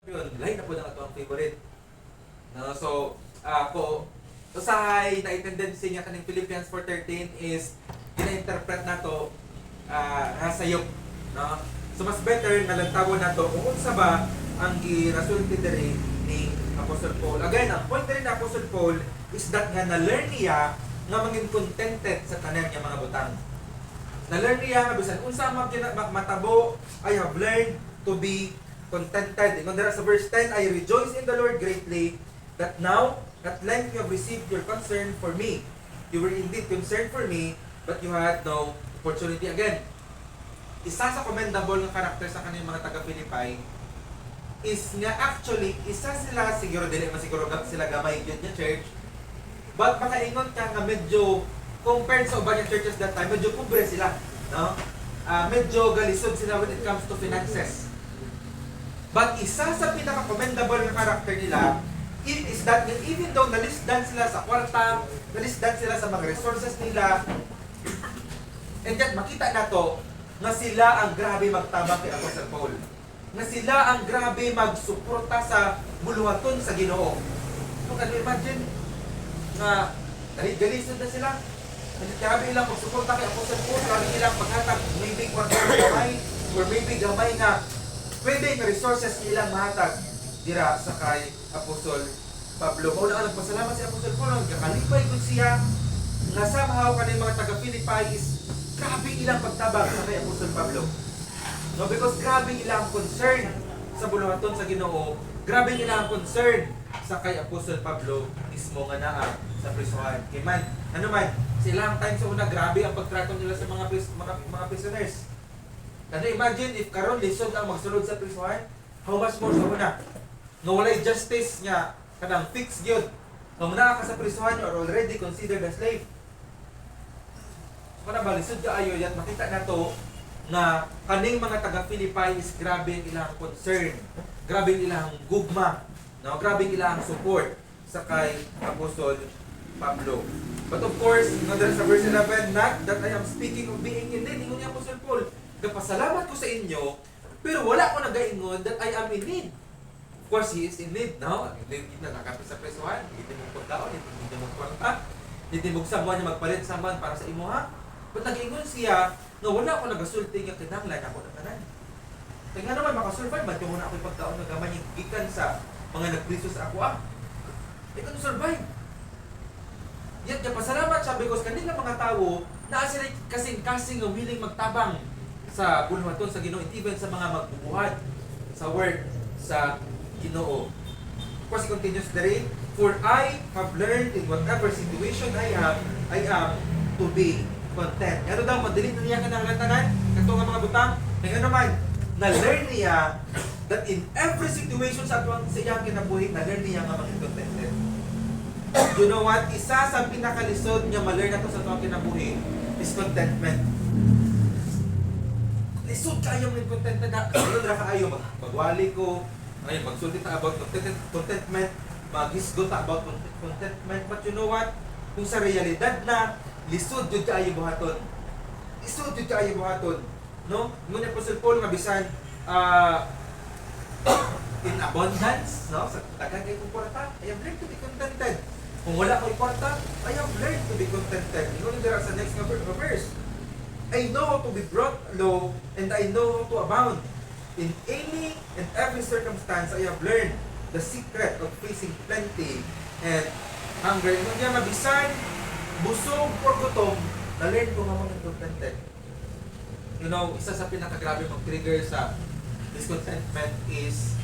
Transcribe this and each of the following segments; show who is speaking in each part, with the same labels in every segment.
Speaker 1: Yun, lahi na po ng ato ang favorite. No? So, ako, usahay na tendency niya kaning Philippians 4:13 is gina-interpret na to hasayop. No? So, mas better na lantawan na to kung unsa ba ang girasulti diri ni Apostle Paul. Again, ang point diri ni Apostle Paul is that nga na-learn niya nga maging contented sa tanan niya mga butang. Na-learn niya nga bisan unsa matabo, I have learned to be contented. Ingon dira sa verse 10, I rejoice in the Lord greatly that now at length you have received your concern for me. You were indeed concerned for me, but you had no opportunity. Again, isa sa commendable ng karakter sa kanilang mga taga-Pilipay is nga actually, isa sila, siguro dili man siguro sila gamay yun yung church, but makaingon ka nga medyo, compared sa ubang churches that time, medyo pobre sila. No? Medyo galisod sila when it comes to finances. But isa sa pinaka-commendable na karakter nila is that even though nalisdan sila sa kwarta, nalisdan sila sa mga resources nila, and yet makita na to na sila ang grabe magtabang kay Apostle Paul. Na sila ang grabe magsuporta sa buluhaton sa Ginoo. So, can you imagine na galisod na sila? Grabe ilang magsuporta kay Apostle Paul, grabe ilang maghatag, maybe kwarta na gamay, or maybe gamay na pwede nga resources ilang mahatag dira sa kay Apostol Pablo. Kung na nagpasalamat si Apostol Paul, kakalipay ko siya na somehow kaning mga taga-Philippi is grabe ilang pagtabang sa kay Apostol Pablo. No, because grabe ilang concern sa buluhaton sa Ginoo, grabe ilang concern sa kay Apostol Pablo mismo nga naa sa prisuhan. Kay man, ano man, silang time sa una grabe ang pagtrato nila sa mga prisoners. Kasi imagine if karon lisod ang magsulod sa prisuhan, how much more sa una? Nga walay justice nga kanang fixed gyud. Kung naa ka sa prisuhan, you are already considered a slave. So kana ba lisod kaayo yat makita nato na kaning mga taga-Philippi is grabe ang ilang concern, grabe ang ilang gugma, no? Grabe ang ilang support sa kay Apostol Pablo. But of course, sa verse 11, not that I am speaking of being in need, ingon ni Apostle Paul, nagpasalamat ko sa inyo, pero wala ko nagaingon that I am in need. Of course, he is in need, no? Hindi nakakapit sa presuhan, hindi mo pagkaon, hindi mo kwarta, hindi mo sabuan niya magpalit saman para sa imo, ha? But nag-ingon siya, na wala ko nagasulti nga kinanglan ako ng tanan. Kaya nga naman, makasurvive, ba't yung muna ako'y pagkaon na gamay gikan sa mga nagpriso sa ako, Ikaw to survive. Yet, pasalamat siya because kanila mga tao, na sila kasing-kasing ng willing magtabang sa buluhaton sa Ginoo, even sa mga magbubuhat sa work sa Ginoo. Of course, he continues the read, for I have learned in whatever situation I am to be content. Ano daw, madali na niya ka ng lantanan? Ito nga mga butang. Ngayon naman, na-learn niya that in every situation sa iyang kinabuhi, na-learn niya nga maging contented. You know what? Isa sa pinakalisod niya ma-learn na ito sa iyang kinabuhi is contentment. Lisod kayo ng contentment na lisod na kayo magwali ko, ngayon magsulti ta about contentment, maghisgot ta about contentment, but you know what? Kung sa realidad na lisod jud kaayo buhaton. Lisod jud kaayo buhaton, no? Ngunit Apostle Paul nga bisan in abundance, no? Sa tagan kay kwarta, I have learned to be contented. Kung wala ko'y kwarta, I have learned to be contented. Ingon dira sa next verse. I know how to be brought low and I know how to abound. In any and every circumstance, I have learned the secret of facing plenty and hunger. Ingon niya mabisan busog or gutom, na-learn ko nga maging contented. You know, isa sa pinakagrabe mag-trigger sa discontentment is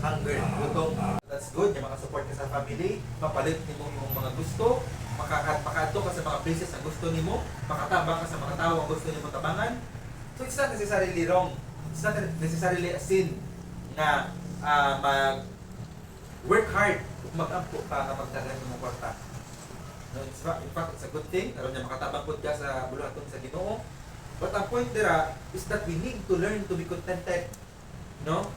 Speaker 1: hunger, gutom. That's good, yung makasupport ka sa family, mapalit ni mo yung mga gusto, makadto ka sa mga places na gusto ni mo, makatabang ka sa mga tao ang gusto ni mo tabangan. So it's not necessarily wrong. It's not necessarily a sin na mag-work hard, mag-ampo ka na magdagan ng mga kwarta. No, in fact, it's a good thing. Naroon niya makatabang po ka sa buluhaton sa Ginoo. But ang point dira is that we need to learn to be contented. No?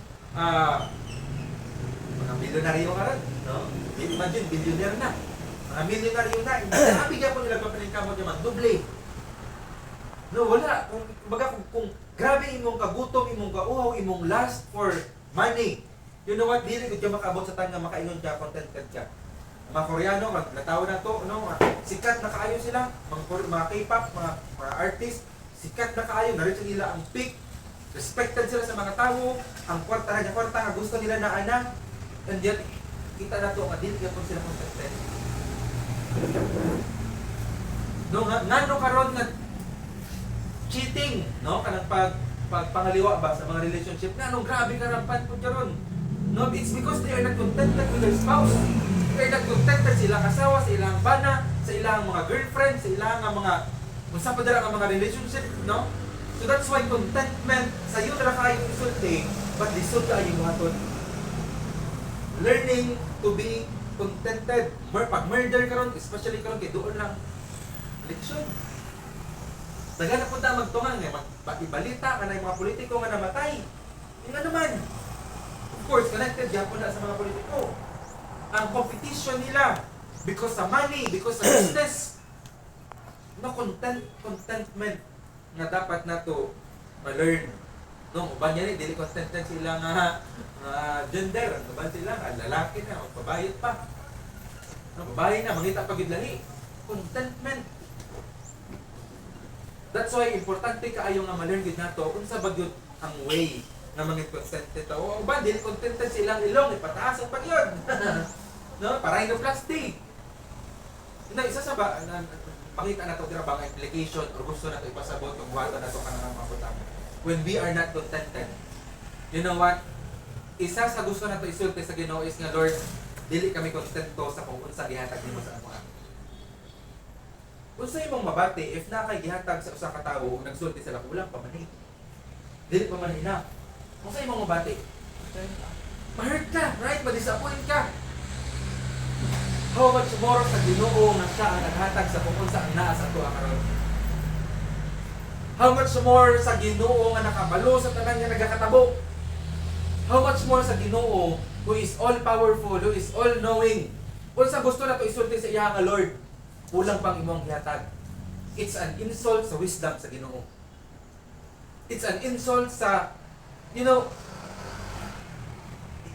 Speaker 1: Mga milyonaryo ka rin. No? Imagine, billionaire na. Mga milyonaryo na. Hindi po nila papaningkamot naman. Doble. No, wala. Kung grabe imong kagutom, imong kauhaw, imong lust for money, You know what? Dili gud ka makaabot sa tanga makaingon ka, contented ka. Mga Koreano, natawa na to, no? Sikat na kaayo sila, mga K-pop, mga artist, sikat na kaayo, narito nila ang peak, respected sila sa mga tao, ang kwarta nga gusto nila na ana, and yet, kita na to, nga dili ka po sila contented. No, ngano karon nga cheating, no? Kanang pangaliwa ba sa mga relationship, ngano grabe karampan po karon. No, it's because they are not contented with their spouse. They are not contented sa ilang asawa, sa ilang bana, sa ilang mga girlfriend, sa ilang mga kung sa padala ang mga relationship, no? So that's why contentment sa iyo ra kayo isulti, but lisod ka yung hatod. Learning to be contented. Pag murder karon, especially karon kay doon lang leksyon. Dagan na punta magtungan nga mag-ibalita kanay mga politiko nga namatay. Nga naman. Of course, connected gyapon na sa mga politiko. Ang competition nila because sa money, because sa business. No contentment nga dapat nato ma-learn. No, uban yan dili contented sila nga gender, uban sila nga lalaki na o babayot pa. No, babae na mangita pagid lahi. Contentment. That's why importante kaayo nga ma-learn gid nato unsa bagyod ang way nga mangit contented ta. O uban dili contented silang ilong ipataas ang pagyod. No, para plastic. Na isa sa ba pakita na to dira bang implication or gusto na to ipasabot kung buhaton na to kanang mga butang. When we are not contented, you know what? Isa sa gusto na to isulti sa Ginoo is nga Lord, dili kami kontento sa kung unsa gihatag nimo sa amo. Unsa imong mabati if na kay gihatag sa usa ka tawo nagsulti sila kulang pa man dili pa man enough. Unsa imong mabati? Ma-hurt ka, right? Ma-disappoint ka. How much more sa Ginoo nga siya ang naghatag sa kung unsa ang naa sa ato karon? How much more sa Ginoo nga nakabalo sa tanan nga nagakatabo? How much more sa Ginoo who is all powerful, who is all knowing? Unsa gusto na to isulti sa iya nga Lord? Kulang pang imong gihatag. It's an insult sa wisdom sa Ginoo. It's an insult sa, you know,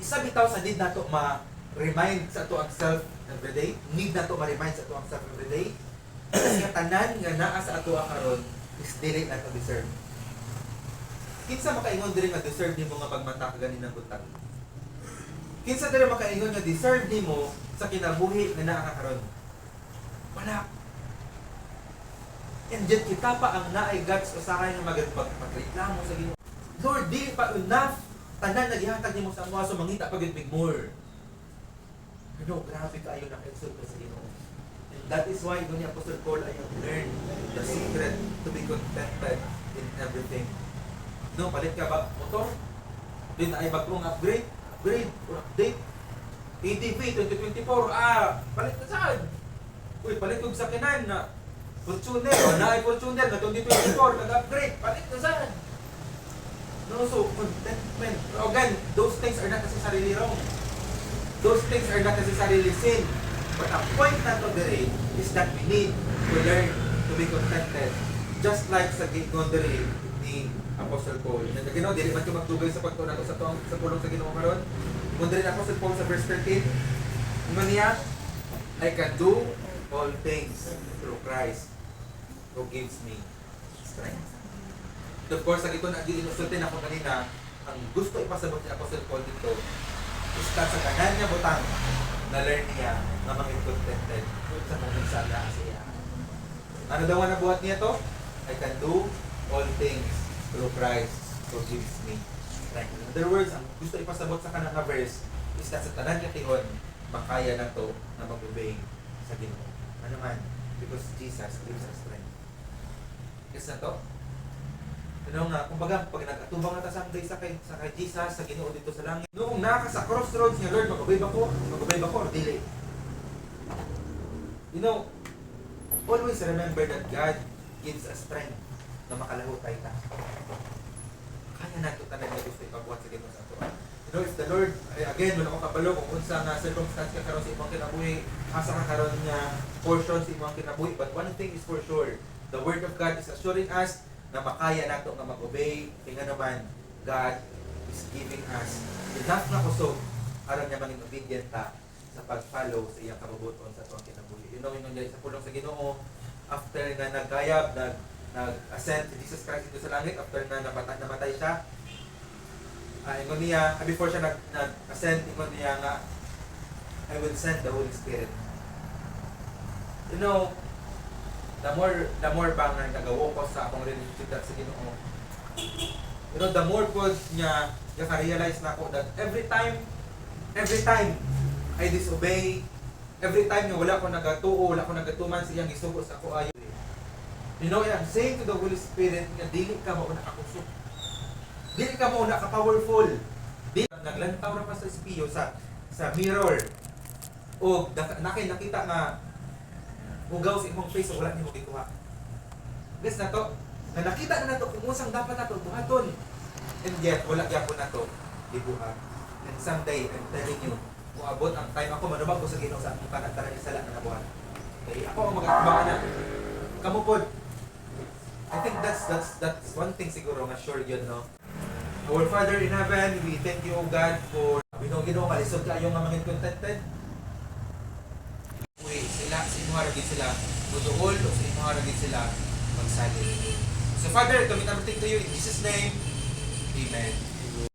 Speaker 1: isa bitaw sa need nato ma-remind sa ato ang self everyday. Need nato ma-remind sa ato ang self everyday. Kasi tanan nga naa sa ato karon is dili nato deserve. Kinsa makaingon diri nga deserve nimo nga pagmata ka ganin ng butang? Kinsa diri makaingon nga deserve nimo sa kinabuhi nga naa ka karon? Wala. And yet kita pa ang naay guts usahay nga magreklamo sa Ginoo. Lord, di pa enough tanan nagihatag nimo sa amwa so mangita pa gyud big more. Ano, grabe kaayo na exalt sa Ginoo. And that is why ni Apostle Paul ay learn the secret to be contented in everything. No, palit ka ba motor? Din ay bagong upgrade or update. ATV 2024, palit ka saan? Uy, palit kong sakinan na Fortuner, na ay Fortuner na 2024, nag-upgrade, palit na saan? No, so, contentment. Again, those things are not necessarily wrong. Those things are not necessarily sin. But the point na to dere is that we need to learn to be contented. Just like sa gingon dere ni Apostle Paul. Nagino, dili man ko magtugay sa pagtuon nato sa pulong sa Ginoo karon. Kung dere Apostle Paul sa verse 13, ingon niya, I can do all things through Christ who gives me strength. Of course, ang ito na ginusulti na ko kanina, ang gusto ipasabot ni Apostle Paul dito is sa kanan niya butang na learn niya na maging contented sa kung saan na siya. Ano daw ang nabuhat niya to? I can do all things through Christ who gives me strength. In other words, ang gusto ipasabot sa kanang verse is that sa tanan niya tihon, makaya na to na mag-obey sa Ginoo. Ano man? Because Jesus gives us strength. Yes na to? Ano nga, kumbaga, pag nag-atubang na someday sa kay Jesus, sa Ginoo dito sa langit, noong naka sa crossroads niya, Lord, mag-obey ba ko or dili? You know, always remember that God gives us strength na makalahutay ta. Kaya nato tanan na gusto ipagbuhat sa Ginoo sa ato. You know, if the Lord, again, wala ko kabalo kung unsa nga circumstance ka karon sa imong kinabuhi, asa ka karon nga portion sa imong kinabuhi, but one thing is for sure, the Word of God is assuring us na makaya nato nga mag-obey, kaya naman, God is giving us enough na kusog aron niya maging obedient ta sa pag-follow sa iyang kabubuton sa tuwang kinabuhi. You know, yun sa pulong sa Ginoo, after na nagkayab, nag-ascend si Jesus Christ dito sa langit, after na namatay siya, ingon niya, before siya nag-ascend, ingon niya nga, I will send the Holy Spirit. You know, the more bang na nagawa ko sa akong relationship sa Ginoo, you know, the more po niya ka-realize na ako that every time I disobey, every time nga wala ko nagatuo, wala ko nagatuman siyang gisugo sa ako ayo. You know, I'm saying to the Holy Spirit nga dili ka mauna kakusog. Dili ka mauna ka powerful. Dili naglantaw ra pa sa espiyo sa mirror. O nakita nga ugaw sa imong face wala nimo gikuha. Guys na to, na nakita na nato kung usang dapat nato buhaton. And yet wala gyapon nato gibuhat. And someday, I'm telling you, kung abot ang time ako, manubag ko sa Ginoo sa akong panagtaran ni sala na nabuhat. Okay, ako ang mag-atbang na. Kamupod. I think that's one thing siguro nga sure yun, no? Our Father in heaven, we thank you, O God, for Ginoo kalisod kayo nga mangin contented. Uy, sila, sa inyo haragin sila buduol, o sa inyo haragin sila magsalit. So Father, commit everything to you in Jesus' name. Amen.